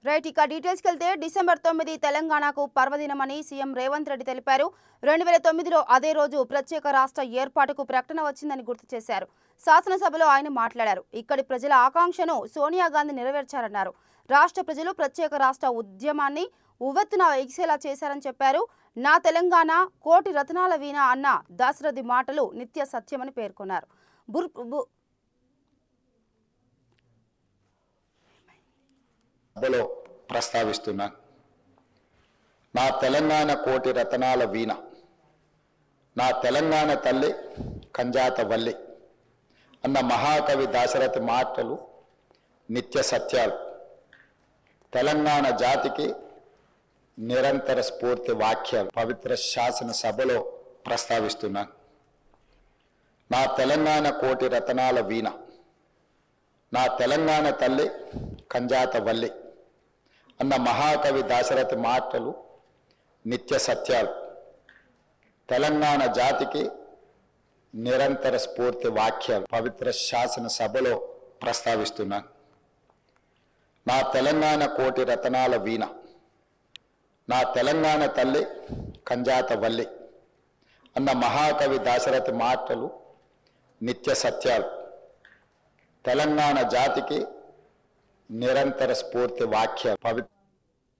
Right ఇక details కి వెళ్తే డిసెంబర్ 9 తెలంగాణకు పర్వదినమని సీఎం రేవంత్ రెడ్డి తెలిపారు. 2009లో అదే రోజు ప్రత్యేక రాష్ట్ర ఏర్పాటుకు ప్రకటన వచ్చిందని గుర్తు చేశారు. శాసనసభలో ఆయన మాట్లాడారు. ఇక్కడి ప్రజల ఆకాంక్షను సోనియా గాంధీ నెరవేర్చారన్నారు. రాష్ట్ర ప్రజలు ప్రత్యేక రాష్ట్ర ఉద్యమాన్ని ఉవ్వెత్తున ఎగిసేలా చేశారని చెప్పారు. నా తెలంగాణ కోటి రత్నాల వీణ అన్న దాశరథి మాటలు నిత్య సత్యమని పేర్కొన్నారు. సభలో ప్రస్తావిస్తున్నా. నా తెలంగాణ కోటి రతనాల వీణ, నా తెలంగాణ తల్లి కంజాత వల్లి అన్న మహాకవి దాశరథి మాటలు నిత్య సత్యాలు. తెలంగాణ జాతికి నిరంతర స్ఫూర్తి వాక్యాలు పవిత్ర శాసన సభలో ప్రస్తావిస్తున్నా. నా తెలంగాణ కోటి రతనాల వీణ, నా తెలంగాణ తల్లి కంజాత వల్లి అన్న మహాకవి దాశరథి మాటలు నిత్య సత్యాలు. తెలంగాణ జాతికి నిరంతర స్ఫూర్తి వాక్యాలు పవిత్ర శాసన సభలో ప్రస్తావిస్తున్నా. నా తెలంగాణ కోటి రతనాల వీణ, నా తెలంగాణ తల్లి కంజాత వల్లి అన్న మహాకవి దాశరథి మాటలు నిత్య సత్యాలు. తెలంగాణ జాతికి నిరంతర స్ఫూర్తి వాక్యాలు పవిత్ర